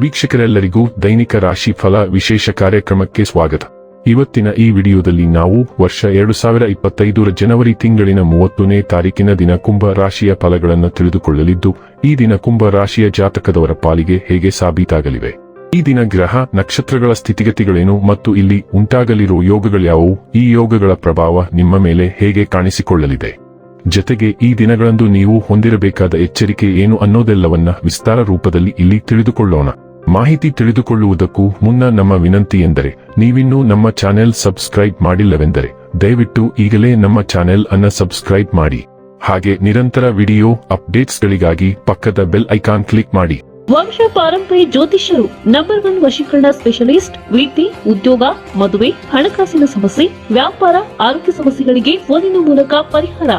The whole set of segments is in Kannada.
ವೀಕ್ಷಕರೆಲ್ಲರಿಗೂ ದೈನಿಕ ರಾಶಿ ಫಲ ವಿಶೇಷ ಕಾರ್ಯಕ್ರಮಕ್ಕೆ ಸ್ವಾಗತ. ಇವತ್ತಿನ ಈ ವಿಡಿಯೋದಲ್ಲಿ ನಾವು ವರ್ಷ 2025 ಜನವರಿ ತಿಂಗಳಿನ 30ನೇ ತಾರೀಕಿನ ದಿನ ಕುಂಭ ರಾಶಿಯ ಫಲಗಳನ್ನು ತಿಳಿದುಕೊಳ್ಳಲಿದ್ದು, ಈ ದಿನ ಕುಂಭ ರಾಶಿಯ ಜಾತಕದವರ ಪಾಲಿಗೆ ಹೇಗೆ ಸಾಬೀತಾಗಲಿವೆ, ಈ ದಿನ ಗ್ರಹ ನಕ್ಷತ್ರಗಳ ಸ್ಥಿತಿಗತಿಗಳೇನು ಮತ್ತು ಇಲ್ಲಿ ಉಂಟಾಗಲಿರುವ ಯೋಗಗಳ್ಯಾವುವು, ಈ ಯೋಗಗಳ ಪ್ರಭಾವ ನಿಮ್ಮ ಮೇಲೆ ಹೇಗೆ ಕಾಣಿಸಿಕೊಳ್ಳಲಿದೆ, ಜತೆಗೆ ಈ ದಿನಗಳಂದು ನೀವು ಹೊಂದಿರಬೇಕಾದ ಎಚ್ಚರಿಕೆ ಏನು ಅನ್ನೋದೆಲ್ಲವನ್ನ ವಿಸ್ತಾರ ರೂಪದಲ್ಲಿ ಇಲ್ಲಿ ತಿಳಿದುಕೊಳ್ಳೋಣ. ಮಾಹಿತಿ ತಿಳಿದುಕೊಳ್ಳುವುದಕ್ಕೂ ಮುನ್ನ ನಮ್ಮ ವಿನಂತಿ ಎಂದರೆ, ನೀವಿನ್ನೂ ನಮ್ಮ ಚಾನೆಲ್ ಸಬ್ಸ್ಕ್ರೈಬ್ ಮಾಡಿಲ್ಲವೆಂದರೆ ದಯವಿಟ್ಟು ಈಗಲೇ ನಮ್ಮ ಚಾನೆಲ್ ಅನ್ನ ಸಬ್ಸ್ಕ್ರೈಬ್ ಮಾಡಿ. ಹಾಗೆ ನಿರಂತರ ವಿಡಿಯೋ ಅಪ್ಡೇಟ್ಸ್ಗಳಿಗಾಗಿ ಪಕ್ಕದ ಬೆಲ್ ಐಕಾನ್ ಕ್ಲಿಕ್ ಮಾಡಿ. ವಂಶ ಪಾರಂಪರ್ಯ ಜ್ಯೋತಿಷ್ಯರು ನಂಬರ್ 1 ವಶೀಕರಣ ಸ್ಪೆಷಲಿಸ್ಟ್. ವೃತ್ತಿ, ಉದ್ಯೋಗ, ಮದುವೆ, ಹಣಕಾಸಿನ ಸಮಸ್ಯೆ, ವ್ಯಾಪಾರ, ಆರೋಗ್ಯ ಸಮಸ್ಯೆಗಳಿಗೆ ಫೋನಿನ ಮೂಲಕ ಪರಿಹಾರ.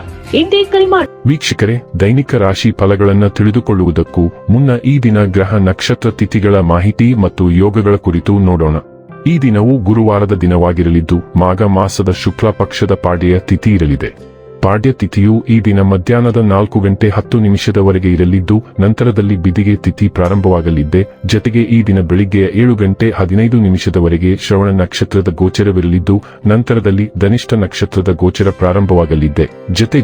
ಇಂದೇ ಕರೆ ಮಾಡಿ. ವೀಕ್ಷಕರೇ, ದೈನಿಕ ರಾಶಿ ಫಲಗಳನ್ನು ತಿಳಿದುಕೊಳ್ಳುವುದಕ್ಕೂ ಮುನ್ನ ಈ ದಿನ ಗ್ರಹ ನಕ್ಷತ್ರ ತಿಥಿಗಳ ಮಾಹಿತಿ ಮತ್ತು ಯೋಗಗಳ ಕುರಿತು ನೋಡೋಣ. ಈ ದಿನವು ಗುರುವಾರದ ದಿನವಾಗಿರಲಿದ್ದು, ಮಾಘ ಮಾಸದ ಶುಕ್ಲ ಪಕ್ಷದ ಪಾಡ್ಯ ತಿಥಿ ಇರಲಿದೆ. ಪಾಡ್ಯ ತಿಥಿಯು ಈ ದಿನ ಮಧ್ಯಾಹ್ನದ 4:10 ಇರಲಿದ್ದು, ನಂತರದಲ್ಲಿ ಬಿದಿಗೆ ತಿಥಿ ಪ್ರಾರಂಭವಾಗಲಿದ್ದೆ. ಜತೆಗೆ ಈ ದಿನ ಬೆಳಿಗ್ಗೆ 7:15 ಶ್ರವಣ ನಕ್ಷತ್ರದ ಗೋಚರವಿರಲಿದ್ದು, ನಂತರದಲ್ಲಿ ಧನಿಷ್ಠ ನಕ್ಷತ್ರದ ಗೋಚರ ಪ್ರಾರಂಭವಾಗಲಿದ್ದೆ.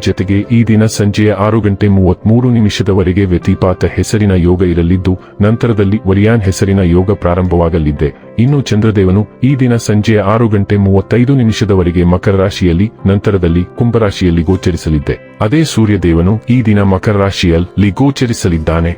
ಜತೆಗೆ ಈ ದಿನ ಸಂಜೆಯ 6:33 ವ್ಯತಿಪಾತ ಹೆಸರಿನ ಯೋಗ ಇರಲಿದ್ದು, ನಂತರದಲ್ಲಿ ವರಿಯಾನ್ ಹೆಸರಿನ ಯೋಗ ಪ್ರಾರಂಭವಾಗಲಿದ್ದೆ. ಇನ್ನು ಚಂದ್ರದೇವನು ಈ ದಿನ ಸಂಜೆಯ 6:35 ಮಕರ ರಾಶಿಯಲ್ಲಿ, ನಂತರದಲ್ಲಿ ಕುಂಭರಾಶಿಯಲ್ಲಿ ಗೋಚರಿಸಲಿದ್ದೆ. ಅದೇ ಸೂರ್ಯದೇವನು ಈ ದಿನ ಮಕರ ರಾಶಿಯಲ್ಲಿ ಗೋಚರಿಸಲಿದ್ದಾನೆ.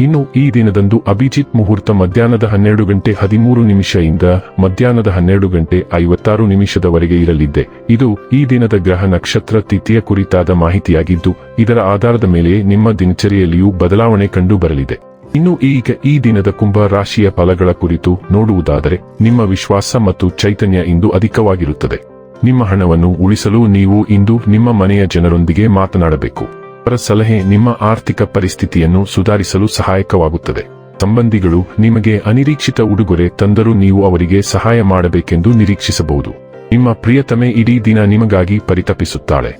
ಇನ್ನು ಈ ದಿನದಂದು ಅಭಿಜಿತ್ ಮುಹೂರ್ತ ಮಧ್ಯಾಹ್ನದ 12:13 ಇಂದ ಮಧ್ಯಾಹ್ನದ 12:56 ಇರಲಿದ್ದೆ. ಇದು ಈ ದಿನದ ಗ್ರಹ ನಕ್ಷತ್ರ ತಿಥಿಯ ಕುರಿತಾದ ಮಾಹಿತಿಯಾಗಿದ್ದು, ಇದರ ಆಧಾರದ ಮೇಲೆ ನಿಮ್ಮ ದಿನಚರಿಯಲ್ಲಿಯೂ ಬದಲಾವಣೆ ಕಂಡು ಬರಲಿದೆ. ಇನ್ನು ಈಗ ಈ ದಿನದ ಕುಂಭ ರಾಶಿಯ ಫಲಗಳ ಕುರಿತು ನೋಡುವುದಾದರೆ, ನಿಮ್ಮ ವಿಶ್ವಾಸ ಮತ್ತು ಚೈತನ್ಯ ಇಂದು ಅಧಿಕವಾಗಿರುತ್ತದೆ. ನಿಮ್ಮ ಹಣವನ್ನು ಉಳಿಸಲು ನೀವು ಇಂದು ನಿಮ್ಮ ಮನೆಯ ಜನರೊಂದಿಗೆ ಮಾತನಾಡಬೇಕು. ಅವರ ಸಲಹೆ ನಿಮ್ಮ ಆರ್ಥಿಕ ಪರಿಸ್ಥಿತಿಯನ್ನು ಸುಧಾರಿಸಲು ಸಹಾಯಕವಾಗುತ್ತದೆ. ಸಂಬಂಧಿಗಳು ನಿಮಗೆ ಅನಿರೀಕ್ಷಿತ ಉಡುಗೊರೆ ತಂದರೂ ನೀವು ಅವರಿಗೆ ಸಹಾಯ ಮಾಡಬೇಕೆಂದು ನಿರೀಕ್ಷಿಸಬಹುದು. ನಿಮ್ಮ ಪ್ರಿಯತಮೆ ಇಡೀ ದಿನ ನಿಮಗಾಗಿ ಪರಿತಪಿಸುತ್ತಾಳೆ.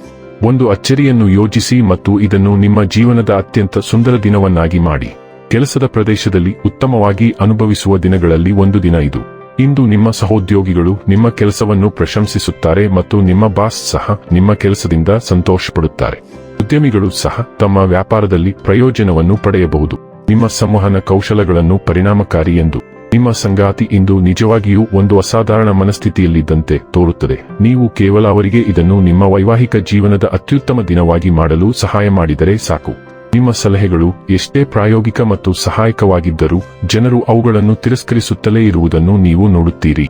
ಒಂದು ಅಚ್ಚರಿಯನ್ನು ಯೋಜಿಸಿ ಮತ್ತು ಇದನ್ನು ನಿಮ್ಮ ಜೀವನದ ಅತ್ಯಂತ ಸುಂದರ ದಿನವನ್ನಾಗಿ ಮಾಡಿ. ಕೆಲಸದ ಪ್ರದೇಶದಲ್ಲಿ ಉತ್ತಮವಾಗಿ ಅನುಭವಿಸುವ ದಿನಗಳಲ್ಲಿ ಒಂದು ದಿನ ಇದು. ಇಂದು ನಿಮ್ಮ ಸಹೋದ್ಯೋಗಿಗಳು ನಿಮ್ಮ ಕೆಲಸವನ್ನು ಪ್ರಶಂಸಿಸುತ್ತಾರೆ ಮತ್ತು ನಿಮ್ಮ ಬಾಸ್ ಸಹ ನಿಮ್ಮ ಕೆಲಸದಿಂದ ಸಂತೋಷಪಡುತ್ತಾರೆ. ಉದ್ಯಮಿಗಳು ಸಹ ತಮ್ಮ ವ್ಯಾಪಾರದಲ್ಲಿ ಪ್ರಯೋಜನವನ್ನು ಪಡೆಯಬಹುದು. ನಿಮ್ಮ ಸಂವಹನ ಕೌಶಲಗಳನ್ನು ಪರಿಣಾಮಕಾರಿ ಎಂದು ನಿಮ್ಮ ಸಂಗಾತಿ ಇಂದು ನಿಜವಾಗಿಯೂ ಒಂದು ಅಸಾಧಾರಣ ಮನಸ್ಥಿತಿಯಲ್ಲಿದ್ದಂತೆ ತೋರುತ್ತದೆ. ನೀವು ಕೇವಲ ಅವರಿಗೆ ಇದನ್ನು ನಿಮ್ಮ ವೈವಾಹಿಕ ಜೀವನದ ಅತ್ಯುತ್ತಮ ದಿನವಾಗಿ ಮಾಡಲು ಸಹಾಯ ಮಾಡಿದರೆ ಸಾಕು. ನಿಮ್ಮ ಸಲಹೆಗಳು ಎಷ್ಟೇ ಪ್ರಾಯೋಗಿಕ ಮತ್ತು ಸಹಾಯಕವಾಗಿದ್ದರೂ ಜನರು ಅವುಗಳನ್ನು ತಿರಸ್ಕರಿಸುತ್ತಲೇ ಇರುವುದನ್ನು ನೀವು ನೋಡುತ್ತೀರಿ.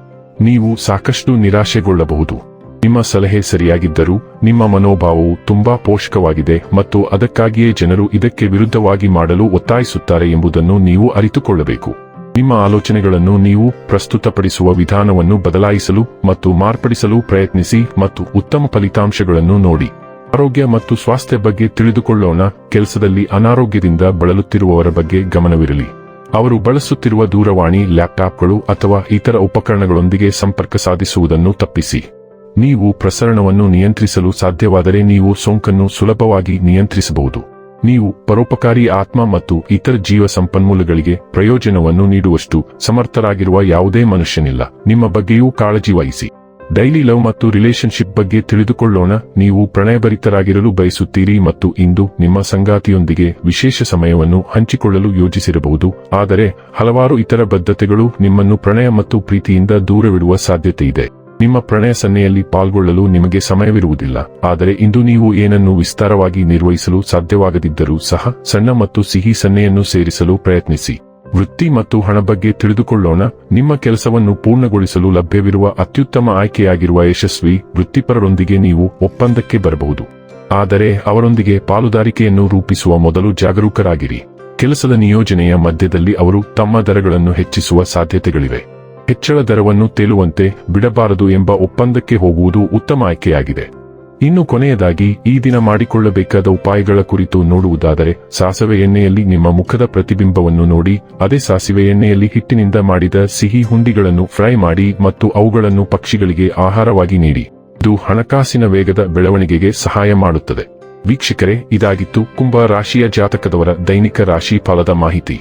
ನೀವು ಸಾಕಷ್ಟು ನಿರಾಶೆಗೊಳ್ಳಬಹುದು. ನಿಮ್ಮ ಸಲಹೆ ಸರಿಯಾಗಿದ್ದರೂ ನಿಮ್ಮ ಮನೋಭಾವವು ತುಂಬಾ ಪೋಷಕವಾಗಿದೆ ಮತ್ತು ಅದಕ್ಕಾಗಿಯೇ ಜನರು ಇದಕ್ಕೆ ವಿರುದ್ಧವಾಗಿ ಮಾಡಲು ಒತ್ತಾಯಿಸುತ್ತಾರೆ ಎಂಬುದನ್ನು ನೀವು ಅರಿತುಕೊಳ್ಳಬೇಕು. ನಿಮ್ಮ ಆಲೋಚನೆಗಳನ್ನು ನೀವು ಪ್ರಸ್ತುತಪಡಿಸುವ ವಿಧಾನವನ್ನು ಬದಲಾಯಿಸಲು ಮತ್ತು ಮಾರ್ಪಡಿಸಲು ಪ್ರಯತ್ನಿಸಿ ಮತ್ತು ಉತ್ತಮ ಫಲಿತಾಂಶಗಳನ್ನು ನೋಡಿ. ಆರೋಗ್ಯ ಮತ್ತು ಸ್ವಾಸ್ಥ್ಯ ಬಗ್ಗೆ ತಿಳಿದುಕೊಳ್ಳೋಣ. ಕೆಲಸದಲ್ಲಿ ಅನಾರೋಗ್ಯದಿಂದ ಬಳಲುತ್ತಿರುವವರ ಬಗ್ಗೆ ಗಮನವಿರಲಿ. ಅವರು ಬಳಸುತ್ತಿರುವ ದೂರವಾಣಿ, ಲ್ಯಾಪ್ಟಾಪ್ಗಳು ಅಥವಾ ಇತರ ಉಪಕರಣಗಳೊಂದಿಗೆ ಸಂಪರ್ಕ ಸಾಧಿಸುವುದನ್ನು ತಪ್ಪಿಸಿ. ನೀವು ಪ್ರಸರಣವನ್ನು ನಿಯಂತ್ರಿಸಲು ಸಾಧ್ಯವಾದರೆ ನೀವು ಸೋಂಕನ್ನು ಸುಲಭವಾಗಿ ನಿಯಂತ್ರಿಸಬಹುದು. ನೀವು ಪರೋಪಕಾರಿ ಆತ್ಮ ಮತ್ತು ಇತರ ಜೀವ ಸಂಪನ್ಮೂಲಗಳಿಗೆ ಪ್ರಯೋಜನವನ್ನು ನೀಡುವಷ್ಟು ಸಮರ್ಥರಾಗಿರುವ ಯಾವುದೇ ಮನುಷ್ಯನಿಲ್ಲ. ನಿಮ್ಮ ಬಗ್ಗೆಯೂ ಕಾಳಜಿ ವಹಿಸಿ. ಡೈಲಿ ಲವ್ ಮತ್ತು ರಿಲೇಶನ್ಶಿಪ್ ಬಗ್ಗೆ ತಿಳಿದುಕೊಳ್ಳೋಣ. ನೀವು ಪ್ರಣಯಭರಿತರಾಗಿರಲು ಬಯಸುತ್ತೀರಿ ಮತ್ತು ಇಂದು ನಿಮ್ಮ ಸಂಗಾತಿಯೊಂದಿಗೆ ವಿಶೇಷ ಸಮಯವನ್ನು ಹಂಚಿಕೊಳ್ಳಲು ಯೋಜಿಸಿರಬಹುದು. ಆದರೆ ಹಲವಾರು ಇತರ ಬದ್ಧತೆಗಳು ನಿಮ್ಮನ್ನು ಪ್ರಣಯ ಮತ್ತು ಪ್ರೀತಿಯಿಂದ ದೂರವಿಡುವ ಸಾಧ್ಯತೆ ಇದೆ. ನಿಮ್ಮ ಪ್ರಣಯ ಸನ್ನೆಯಲ್ಲಿ ಪಾಲ್ಗೊಳ್ಳಲು ನಿಮಗೆ ಸಮಯವಿರುವುದಿಲ್ಲ. ಆದರೆ ಇಂದು ನೀವು ಏನನ್ನು ವಿಸ್ತಾರವಾಗಿ ನಿರ್ವಹಿಸಲು ಸಾಧ್ಯವಾಗದಿದ್ದರೂ ಸಹ ಸಣ್ಣ ಮತ್ತು ಸಿಹಿ ಸನ್ನೆಯನ್ನು ಸೇರಿಸಲು ಪ್ರಯತ್ನಿಸಿ. ವೃತ್ತಿ ಮತ್ತು ಹಣ ಬಗ್ಗೆ ತಿಳಿದುಕೊಳ್ಳೋಣ. ನಿಮ್ಮ ಕೆಲಸವನ್ನು ಪೂರ್ಣಗೊಳಿಸಲು ಲಭ್ಯವಿರುವ ಅತ್ಯುತ್ತಮ ಆಯ್ಕೆಯಾಗಿರುವ ಯಶಸ್ವಿ ವೃತ್ತಿಪರರೊಂದಿಗೆ ನೀವು ಒಪ್ಪಂದಕ್ಕೆ ಬರಬಹುದು. ಆದರೆ ಅವರೊಂದಿಗೆ ಪಾಲುದಾರಿಕೆಯನ್ನು ರೂಪಿಸುವ ಮೊದಲು ಜಾಗರೂಕರಾಗಿರಿ. ಕೆಲಸದ ನಿಯೋಜನೆಯ ಮಧ್ಯದಲ್ಲಿ ಅವರು ತಮ್ಮ ದರಗಳನ್ನು ಹೆಚ್ಚಿಸುವ ಸಾಧ್ಯತೆಗಳಿವೆ. ಹೆಚ್ಚಳ ದರವನ್ನು ತೇಲುವಂತೆ ಬಿಡಬಾರದು ಎಂಬ ಒಪ್ಪಂದಕ್ಕೆ ಹೋಗುವುದು ಉತ್ತಮ ಆಯ್ಕೆಯಾಗಿದೆ. ಇನ್ನು ಕೊನೆಯದಾಗಿ ಈ ದಿನ ಮಾಡಿಕೊಳ್ಳಬೇಕಾದ ಉಪಾಯಗಳ ಕುರಿತು ನೋಡುವುದಾದರೆ, ಸಾಸಿವೆ ಎಣ್ಣೆಯಲ್ಲಿ ನಿಮ್ಮ ಮುಖದ ಪ್ರತಿಬಿಂಬವನ್ನು ನೋಡಿ. ಅದೇ ಸಾಸಿವೆ ಎಣ್ಣೆಯಲ್ಲಿ ಹಿಟ್ಟಿನಿಂದ ಮಾಡಿದ ಸಿಹಿ ಹುಂಡಿಗಳನ್ನು ಫ್ರೈ ಮಾಡಿ ಮತ್ತು ಅವುಗಳನ್ನು ಪಕ್ಷಿಗಳಿಗೆ ಆಹಾರವಾಗಿ ನೀಡಿ. ಇದು ಹಣಕಾಸಿನ ವೇಗದ ಬೆಳವಣಿಗೆಗೆ ಸಹಾಯ ಮಾಡುತ್ತದೆ. ವೀಕ್ಷಕರೇ, ಇದಾಗಿತ್ತು ಕುಂಭ ರಾಶಿಯ ಜಾತಕದವರ ದೈನಿಕ ರಾಶಿ ಫಲದ ಮಾಹಿತಿ.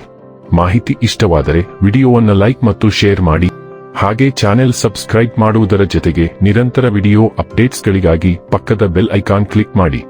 ಮಾಹಿತಿ ಇಷ್ಟವಾದರೆ ವಿಡಿಯೋವನ್ನು ಲೈಕ್ ಮತ್ತು ಶೇರ್ ಮಾಡಿ. ಹಾಗೆ ಚಾನೆಲ್ ಸಬ್ಸ್ಕ್ರೈಬ್ ಮಾಡುವುದರ ಜೊತೆಗೆ ನಿರಂತರ ವಿಡಿಯೋ ಅಪ್ಡೇಟ್ಸ್ಗಳಿಗಾಗಿ ಪಕ್ಕದ ಬೆಲ್ ಐಕಾನ್ ಕ್ಲಿಕ್ ಮಾಡಿ.